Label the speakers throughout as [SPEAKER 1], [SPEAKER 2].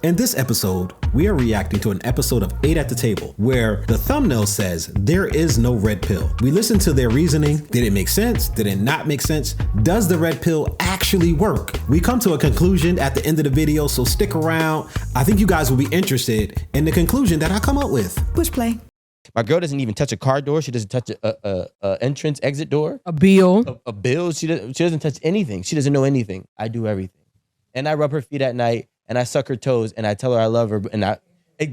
[SPEAKER 1] In this episode, we are reacting to an episode of 8 at the Table, where the thumbnail says there is no red pill. We listened to their reasoning. Did it make sense? Did it not make sense? Does the red pill actually work? We come to a conclusion at the end of the video, so stick around. I think you guys will be interested in the conclusion that I come up with.
[SPEAKER 2] Push play.
[SPEAKER 3] My girl doesn't even touch a car door. She doesn't touch a entrance, exit door.
[SPEAKER 2] A bill.
[SPEAKER 3] A bill. She doesn't touch anything. She doesn't know anything. I do everything. And I rub her feet at night, and I suck her toes, and I tell her I love her. And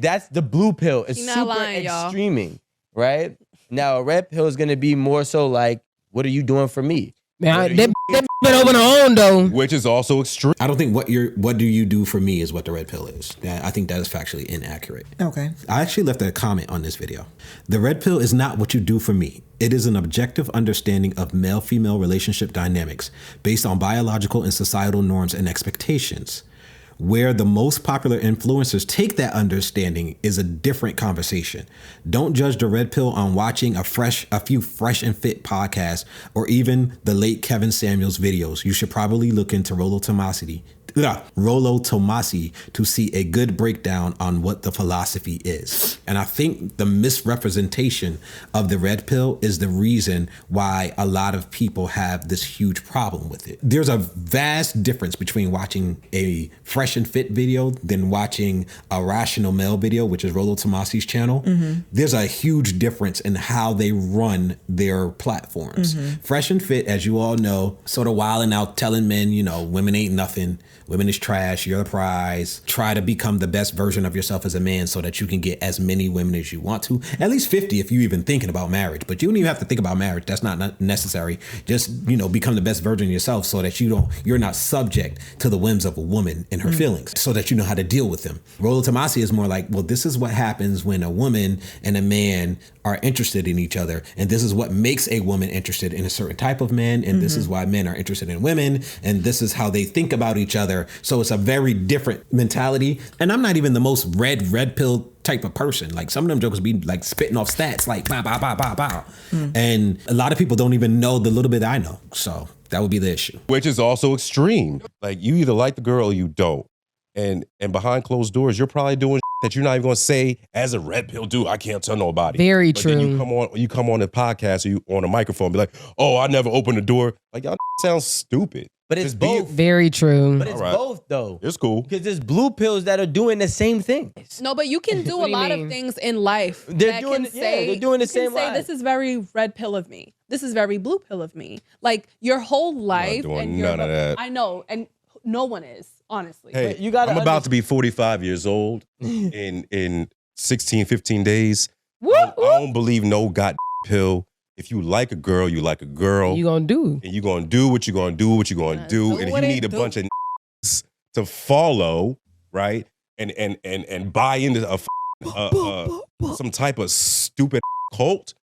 [SPEAKER 3] that's the blue pill. It's super
[SPEAKER 4] lying,
[SPEAKER 3] extreming, right? Now, a red pill is going to be more so like, what are you doing for me?
[SPEAKER 2] Man, that been over her own though.
[SPEAKER 5] Which is also extreme.
[SPEAKER 1] I don't think what do you do for me is what the red pill is. I think that is factually inaccurate.
[SPEAKER 2] Okay.
[SPEAKER 1] I actually left a comment on this video. The red pill is not what you do for me. It is an objective understanding of male-female relationship dynamics based on biological and societal norms and expectations. Where the most popular influencers take that understanding is a different conversation. Don't judge the red pill on watching a few fresh and fit podcasts or even the late Kevin Samuels videos. You should probably look into Rollo Tomassi to see a good breakdown on what the philosophy is. And I think the misrepresentation of the red pill is the reason why a lot of people have this huge problem with it. There's a vast difference between watching a fresh and fit video than watching a rational male video, which is Rollo Tomassi's channel. Mm-hmm. There's a huge difference in how they run their platforms. Mm-hmm. Fresh and Fit, as you all know, sort of wilding out, telling men, women ain't nothing. Women is trash, you're the prize. Try to become the best version of yourself as a man so that you can get as many women as you want to. At least 50 if you're even thinking about marriage. But you don't even have to think about marriage. That's not necessary. Just, become the best version of yourself so that you're not subject to the whims of a woman and her feelings, so that you know how to deal with them. Rollo Tomassi is more like, well, this is what happens when a woman and a man are interested in each other. And this is what makes a woman interested in a certain type of man. And this is why men are interested in women. And this is how they think about each other. So it's a very different mentality. And I'm not even the most red pill type of person. Like some of them jokers be like spitting off stats like bow, bow, bow, bow, bow. And a lot of people don't even know the little bit I know. So that would be the issue.
[SPEAKER 5] Which is also extreme. Like you either like the girl or you don't. And behind closed doors, you're probably doing that you're not even going to say as a red pill dude. I can't tell nobody.
[SPEAKER 2] Very
[SPEAKER 5] but
[SPEAKER 2] true.
[SPEAKER 5] Then you come on the podcast or you on a microphone, and be like, oh, I never opened the door. Like y'all sounds stupid.
[SPEAKER 3] But it's both.
[SPEAKER 2] Very true.
[SPEAKER 3] But it's both though.
[SPEAKER 5] It's cool.
[SPEAKER 3] Because there's blue pills that are doing the same thing.
[SPEAKER 4] No, but you can do a lot of things in life.
[SPEAKER 3] They're doing the same
[SPEAKER 4] say,
[SPEAKER 3] life.
[SPEAKER 4] this is very red pill of me. This is very blue pill of me. Like your whole life.
[SPEAKER 5] I'm not doing
[SPEAKER 4] and
[SPEAKER 5] none of that.
[SPEAKER 4] I know, and no one is, honestly.
[SPEAKER 5] Hey,
[SPEAKER 3] But you gotta
[SPEAKER 5] I'm about to be 45 years old in 16, 15 days. I don't believe no pill. If you like a girl, you like a girl.
[SPEAKER 2] You gonna do.
[SPEAKER 5] And you gonna do what you gonna do, what you gonna do. And if you need a bunch of to follow, right? And buy into some type of stupid cult,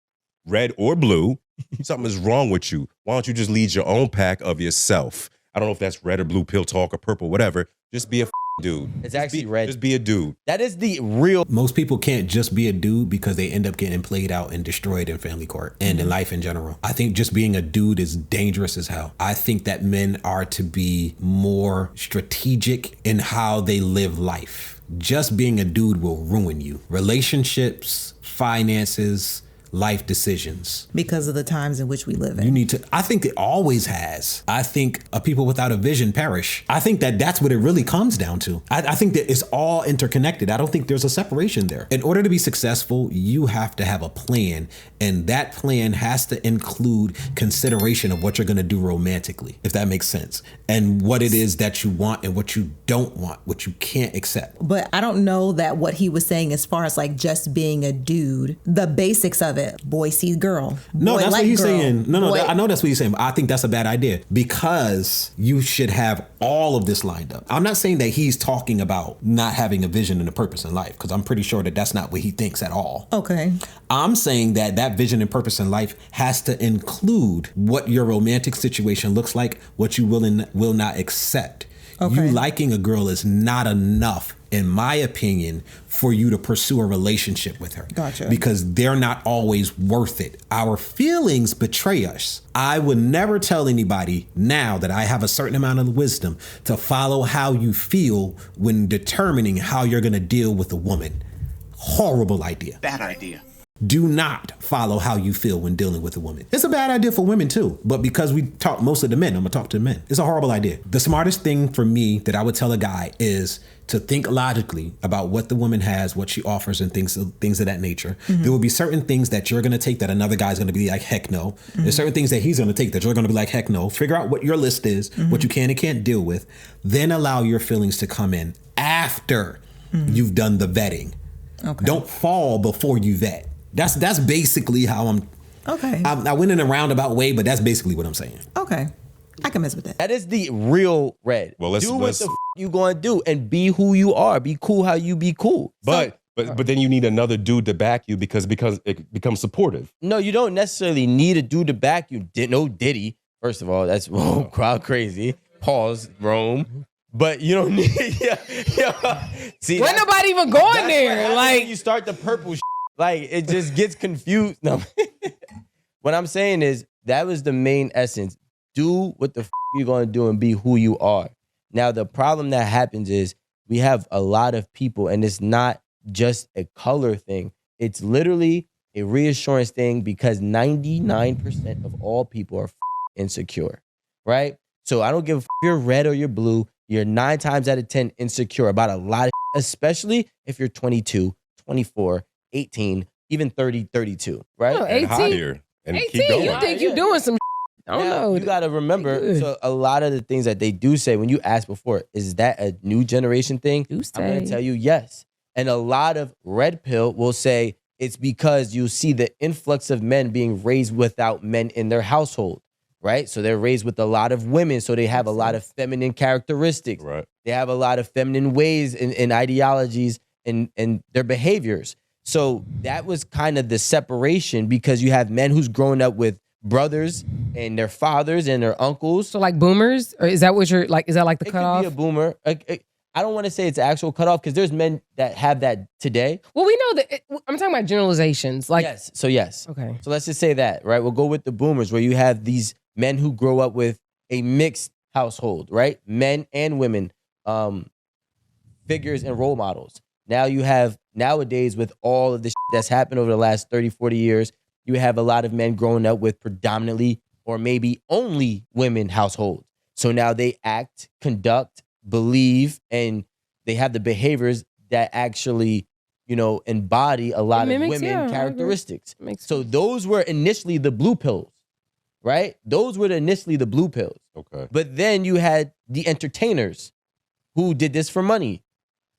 [SPEAKER 5] red or blue, something is wrong with you. Why don't you just lead your own pack of yourself? I don't know if that's red or blue pill talk or purple, whatever. Just be a dude.
[SPEAKER 3] It's actually red.
[SPEAKER 5] Just be a dude.
[SPEAKER 3] That is the real.
[SPEAKER 1] Most people can't just be a dude because they end up getting played out and destroyed in family court and in life in general. I think just being a dude is dangerous as hell. I think that men are to be more strategic in how they live life. Just being a dude will ruin you. Relationships, finances, life decisions.
[SPEAKER 2] Because of the times in which we live in.
[SPEAKER 1] You need to, I think it always has. I think people without a vision perish. I think that's what it really comes down to. I think that it's all interconnected. I don't think there's a separation there. In order to be successful, you have to have a plan. And that plan has to include consideration of what you're going to do romantically, if that makes sense. And what it is that you want and what you don't want, what you can't accept.
[SPEAKER 6] But I don't know that what he was saying as far as like just being a dude, the basics of it. Boy see girl.
[SPEAKER 1] No, that's what he's saying. No,
[SPEAKER 6] Boy.
[SPEAKER 1] I know that's what he's saying, but I think that's a bad idea because you should have all of this lined up. I'm not saying that he's talking about not having a vision and a purpose in life because I'm pretty sure that that's not what he thinks at all.
[SPEAKER 6] Okay.
[SPEAKER 1] I'm saying that vision and purpose in life has to include what your romantic situation looks like, what you will not accept. Okay. You liking a girl is not enough in my opinion, for you to pursue a relationship with her.
[SPEAKER 6] Gotcha.
[SPEAKER 1] Because they're not always worth it. Our feelings betray us. I would never tell anybody now that I have a certain amount of wisdom to follow how you feel when determining how you're going to deal with a woman. Horrible idea.
[SPEAKER 7] Bad idea.
[SPEAKER 1] Do not follow how you feel when dealing with a woman. It's a bad idea for women too, but because we talk mostly to men, I'm gonna talk to men. It's a horrible idea. The smartest thing for me that I would tell a guy is to think logically about what the woman has, what she offers, and things of that nature. There will be certain things that you're gonna take that another guy's gonna be like, heck no. There's certain things that he's gonna take that you're gonna be like, heck no. Figure out what your list is, what you can and can't deal with. Then allow your feelings to come in after you've done the vetting.
[SPEAKER 6] Okay.
[SPEAKER 1] Don't fall before you vet. That's basically how I'm.
[SPEAKER 6] Okay.
[SPEAKER 1] I went in a roundabout way, but that's basically what I'm saying.
[SPEAKER 6] Okay. I can mess with that.
[SPEAKER 3] That is the real red.
[SPEAKER 5] Well, let's-
[SPEAKER 3] do
[SPEAKER 5] let's-
[SPEAKER 3] what the you gonna do and be who you are. Be cool how you be cool.
[SPEAKER 5] But then you need another dude to back you because it becomes supportive.
[SPEAKER 3] No, you don't necessarily need a dude to back you. No Diddy. First of all, that's crowd crazy. Pause, Rome. But you don't need. See,
[SPEAKER 2] When nobody even going there, like
[SPEAKER 3] you start the purple. Like it just gets confused. No. What I'm saying is that was the main essence. Do what the you're gonna do and be who you are. Now the problem that happens is we have a lot of people, and it's not just a color thing. It's literally a reassurance thing because 99% of all people are insecure, right? So I don't give a if you're red or you're blue. You're 9 times out of 10 insecure about a lot of especially if you're 22, 24, 18, even 30, 32, right?
[SPEAKER 2] Oh,
[SPEAKER 5] And
[SPEAKER 2] 18.
[SPEAKER 5] higher. And keep
[SPEAKER 2] 18,
[SPEAKER 5] going.
[SPEAKER 2] you think you doing some I don't
[SPEAKER 3] Now,
[SPEAKER 2] know.
[SPEAKER 3] you got to remember,
[SPEAKER 2] Good.
[SPEAKER 3] so a lot of the things that they do say, when you asked before, is that a new generation thing?
[SPEAKER 2] Do
[SPEAKER 3] I'm going
[SPEAKER 2] say.
[SPEAKER 3] to tell you yes. And a lot of red pill will say it's because you see the influx of men being raised without men in their household, right? So they're raised with a lot of women, so they have a lot of feminine characteristics.
[SPEAKER 5] Right.
[SPEAKER 3] They have a lot of feminine ways and ideologies and their behaviors. So that was kind of the separation because you have men who's grown up with brothers and their fathers and their uncles.
[SPEAKER 2] So like boomers, or is that what you're like? Is that like the
[SPEAKER 3] It could
[SPEAKER 2] cutoff?
[SPEAKER 3] be a boomer. I don't want to say it's actual cutoff because there's men that have that today.
[SPEAKER 2] Well, we know that I'm talking about generalizations. Like,
[SPEAKER 3] Yes. So yes.
[SPEAKER 2] okay,
[SPEAKER 3] So let's just say that, right? We'll go with the boomers where you have these men who grow up with a mixed household, right? Men and women, figures and role models. Now you have nowadays with all of the that's happened over the last 30, 40 years, you have a lot of men growing up with predominantly or maybe only women households. So now they act, conduct, believe, and they have the behaviors that actually, embody a lot of
[SPEAKER 2] mimics,
[SPEAKER 3] women
[SPEAKER 2] yeah, I agree.
[SPEAKER 3] characteristics.
[SPEAKER 2] makes
[SPEAKER 3] So those were initially the blue pills, right? Those were initially the blue pills.
[SPEAKER 5] Okay.
[SPEAKER 3] But then you had the entertainers who did this for money,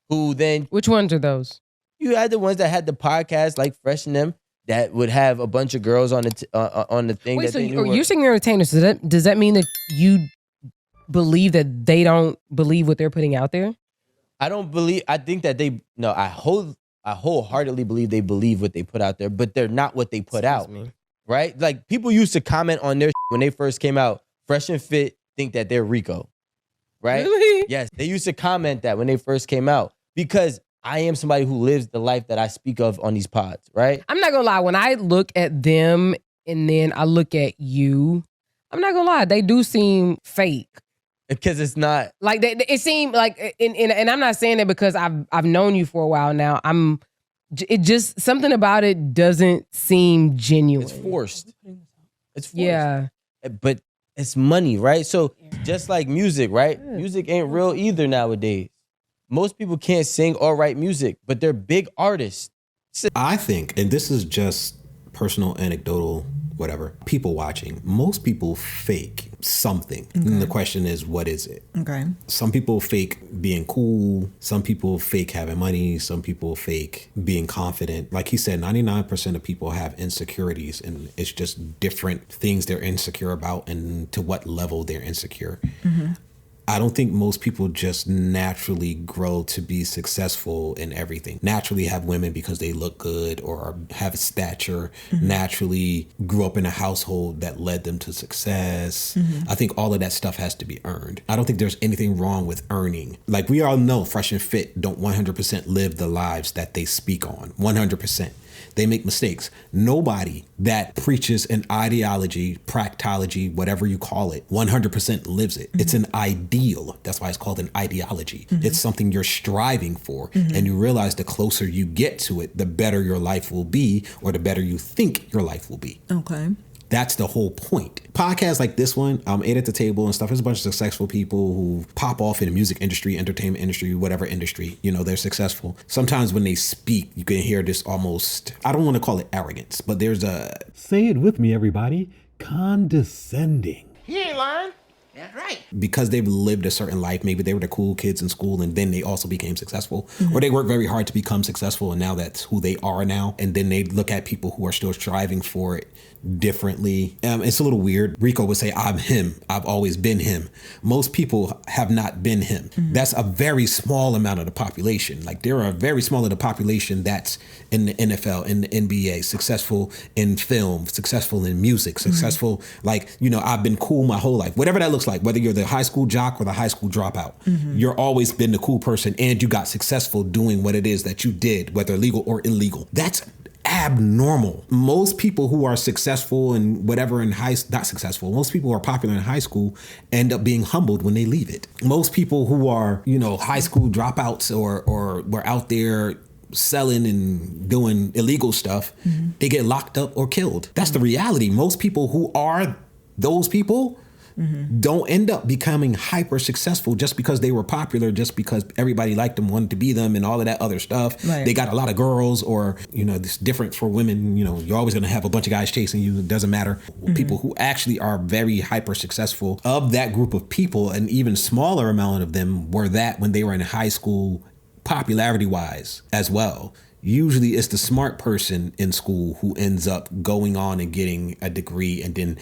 [SPEAKER 3] who then
[SPEAKER 2] which ones are those?
[SPEAKER 3] you had the ones that had the podcast like Fresh and them that would have a bunch of girls on the thing.
[SPEAKER 2] Wait,
[SPEAKER 3] that
[SPEAKER 2] so
[SPEAKER 3] they knew
[SPEAKER 2] you're saying they're entertainers? Does that mean that you believe that they don't believe what they're putting out there?
[SPEAKER 3] I think that I wholeheartedly believe they believe what they put out there, but they're not what they put out, right? Like people used to comment on their when they first came out. Fresh and Fit think that they're Rico, right?
[SPEAKER 2] Really?
[SPEAKER 3] Yes, they used to comment that when they first came out because I am somebody who lives the life that I speak of on these pods, right?
[SPEAKER 2] I'm not gonna lie. When I look at them and then I look at you, I'm not gonna lie. They do seem fake.
[SPEAKER 3] Because it's not.
[SPEAKER 2] Like it seemed like, and I'm not saying that because I've known you for a while now. It just something about it doesn't seem genuine.
[SPEAKER 3] It's forced. It's forced.
[SPEAKER 2] Yeah.
[SPEAKER 3] But it's money, right? So just like music, right? Music ain't real either nowadays. Most people can't sing or write music, but they're big artists.
[SPEAKER 1] I think, and this is just personal, anecdotal, whatever, people watching, most people fake something. And the question is, what is it?
[SPEAKER 6] Okay.
[SPEAKER 1] Some people fake being cool. Some people fake having money. Some people fake being confident. Like he said, 99% of people have insecurities, and it's just different things they're insecure about and to what level they're insecure. I don't think most people just naturally grow to be successful in everything. Naturally have women because they look good or have a stature, naturally grew up in a household that led them to success. I think all of that stuff has to be earned. I don't think there's anything wrong with earning. Like we all know, Fresh and Fit don't 100% live the lives that they speak on, 100%. They make mistakes. Nobody that preaches an ideology, practology, whatever you call it, 100% lives it. It's an ideal. That's why it's called an ideology. It's something you're striving for. And you realize the closer you get to it, the better your life will be, or the better you think your life will be.
[SPEAKER 6] Okay.
[SPEAKER 1] That's the whole point. Podcasts like this one, Eight at the Table and stuff, there's a bunch of successful people who pop off in the music industry, entertainment industry, whatever industry, they're successful. Sometimes when they speak, you can hear this almost, I don't want to call it arrogance, but there's a...
[SPEAKER 7] Say it with me, everybody. Condescending.
[SPEAKER 8] He ain't lying. That's right.
[SPEAKER 1] Because they've lived a certain life, maybe they were the cool kids in school and then they also became successful, or they worked very hard to become successful and now that's who they are now. And then they look at people who are still striving for it differently. It's a little weird. Rico would say, I'm him. I've always been him. Most people have not been him. That's a very small amount of the population. Like there are a very small of the population that's in the NFL, in the NBA, successful in film, successful in music, successful, I've been cool my whole life. Whatever that looks like, whether you're the high school jock or the high school dropout, you're always been the cool person and you got successful doing what it is that you did, whether legal or illegal. That's abnormal. Most people who are successful and whatever most people who are popular in high school end up being humbled when they leave it. Most people who are, high school dropouts or were out there selling and doing illegal stuff, they get locked up or killed. That's the reality. Most people who are those people don't end up becoming hyper successful just because they were popular, just because everybody liked them, wanted to be them and all of that other stuff. Right. They got a lot of girls or, it's different for women. You're always going to have a bunch of guys chasing you. It doesn't matter. People who actually are very hyper successful, of that group of people, an even smaller amount of them were that when they were in high school, popularity wise as well. Usually it's the smart person in school who ends up going on and getting a degree and then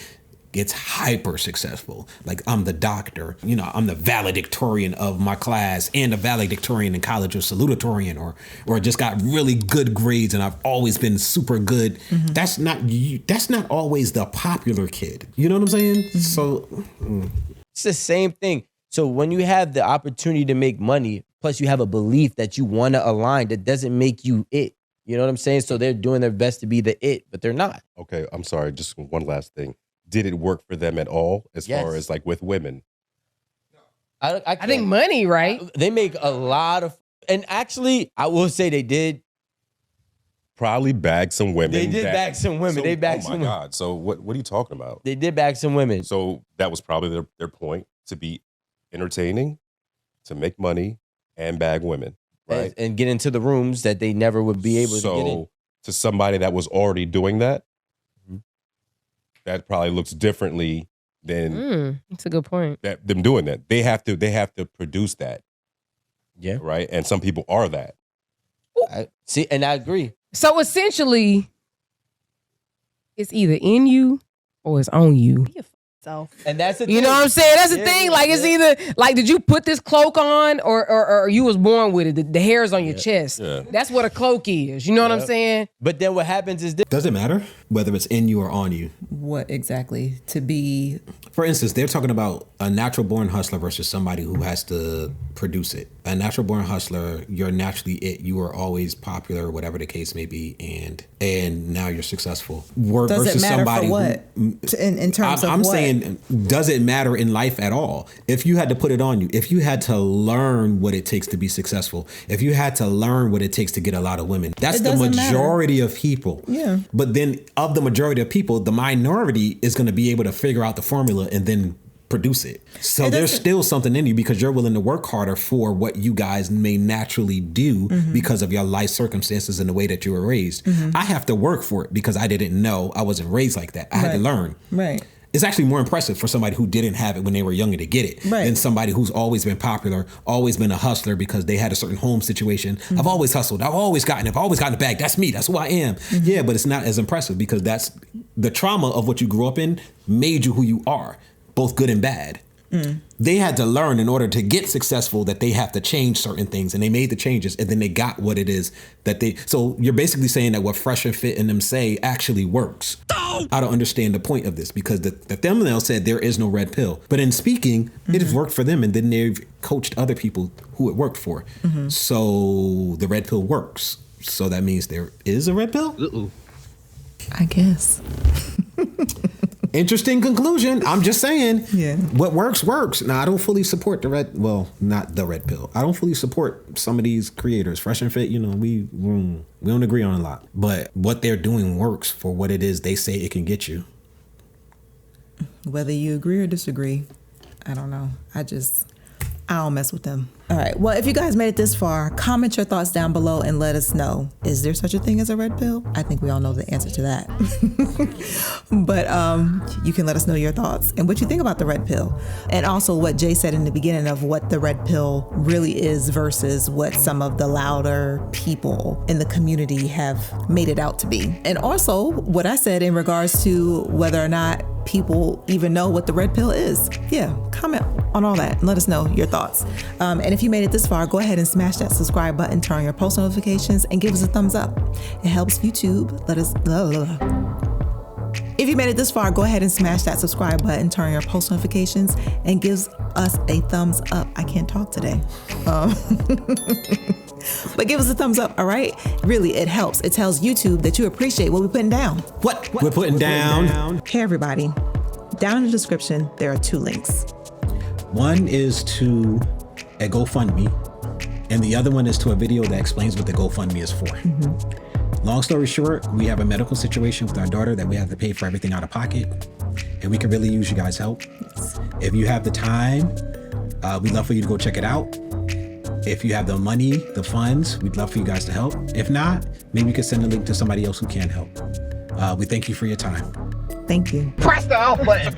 [SPEAKER 1] gets hyper successful. Like I'm the doctor, I'm the valedictorian of my class and a valedictorian in college or salutatorian or just got really good grades and I've always been super good. That's not always the popular kid. You know what I'm saying? So
[SPEAKER 3] it's the same thing. So when you have the opportunity to make money, plus you have a belief that you want to align, that doesn't make you it. You know what I'm saying? So they're doing their best to be the it, but they're not.
[SPEAKER 5] Okay, I'm sorry. Just one last thing. Did it work for them at all as far as like with women?
[SPEAKER 3] I
[SPEAKER 2] think money, right?
[SPEAKER 3] They make a lot of, and actually, I will say they did.
[SPEAKER 5] Probably bag some women.
[SPEAKER 3] They did bag some women. They bagged some women.
[SPEAKER 5] Oh my God. So what are you talking about?
[SPEAKER 3] They did bag some women.
[SPEAKER 5] So that was probably their point, to be entertaining, to make money, and bag women. Right.
[SPEAKER 3] And get into the rooms that they never would be able to get in.
[SPEAKER 5] To somebody that was already doing that, that probably looks differently than
[SPEAKER 2] that's a good point.
[SPEAKER 5] Them doing that. They have to produce that.
[SPEAKER 3] Yeah.
[SPEAKER 5] Right. And some people are that.
[SPEAKER 3] See, and I agree.
[SPEAKER 2] So essentially, it's either in you or it's on you.
[SPEAKER 3] And that's the
[SPEAKER 2] You know what I'm saying? That's the thing. Like it's either like, did you put this cloak on or you was born with it? The hair's on your chest.
[SPEAKER 5] Yeah.
[SPEAKER 2] That's what a cloak is. You know what I'm saying?
[SPEAKER 3] But then what happens is
[SPEAKER 1] does it matter whether it's in you or on you?
[SPEAKER 6] What exactly? To be...
[SPEAKER 1] For instance, they're talking about a natural born hustler versus somebody who has to produce it. A natural born hustler, you're naturally it. You are always popular, whatever the case may be, and now you're successful.
[SPEAKER 6] Does it matter for what? In terms of
[SPEAKER 1] I'm
[SPEAKER 6] what?
[SPEAKER 1] saying, does it matter in life at all? If you had to put it on you, if you had to learn what it takes to be successful, if you had to learn what it takes to get a lot of women, that's the majority of people.
[SPEAKER 6] Yeah.
[SPEAKER 1] But then of the majority of people, the minority is going to be able to figure out the formula and then produce it. So there's still something in you because you're willing to work harder for what you guys may naturally do because of your life circumstances and the way that you were raised. I have to work for it because I didn't know. I wasn't raised like that. I had to learn.
[SPEAKER 6] Right.
[SPEAKER 1] It's actually more impressive for somebody who didn't have it when they were younger to get it than somebody who's always been popular, always been a hustler because they had a certain home situation. I've always hustled. I've always gotten the bag. That's me. That's who I am. Yeah, but it's not as impressive because that's the trauma of what you grew up in made you who you are, both good and bad. They had to learn in order to get successful that they have to change certain things, and they made the changes, and then they got what it is that they. So you're basically saying that what Fresh and Fit and them say actually works. I don't understand the point of this, because the thumbnail said there is no red pill, but in speaking, it has worked for them, and then they've coached other people who it worked for. So the red pill works. So that means there is a red pill?
[SPEAKER 6] I guess.
[SPEAKER 1] Interesting conclusion. I'm just saying.
[SPEAKER 6] Yeah.
[SPEAKER 1] What works, works. Now, I don't fully support the red, well, not the red pill. I don't fully support some of these creators. Fresh and Fit, we don't agree on a lot. But what they're doing works for what it is they say it can get you.
[SPEAKER 6] Whether you agree or disagree, I don't know. I don't mess with them. All right. Well, if you guys made it this far, comment your thoughts down below and let us know. Is there such a thing as a red pill? I think we all know the answer to that. But you can let us know your thoughts and what you think about the red pill. And also what Jay said in the beginning of what the red pill really is versus what some of the louder people in the community have made it out to be. And also what I said in regards to whether or not people even know what the red pill is. Yeah, comment on all that and let us know your thoughts. And if you made it this far, go ahead and smash that subscribe button, turn on your post notifications, and give us a thumbs up. It helps YouTube. If you made it this far, go ahead and smash that subscribe button, turn on your post notifications, and gives us a thumbs up. I can't talk today. But give us a thumbs up, all right? Really, it helps. It tells YouTube that you appreciate what we're putting down.
[SPEAKER 1] What we're putting down.
[SPEAKER 6] Hey, everybody. Down in the description, there are 2 links.
[SPEAKER 1] One is to a GoFundMe, and the other one is to a video that explains what the GoFundMe is for. Long story short, we have a medical situation with our daughter that we have to pay for everything out of pocket, and we can really use you guys' help. If you have the time, we'd love for you to go check it out. If you have the money, the funds, we'd love for you guys to help. If not, maybe you could send a link to somebody else who can help. We thank you for your time.
[SPEAKER 6] Thank you.
[SPEAKER 8] Press the off button.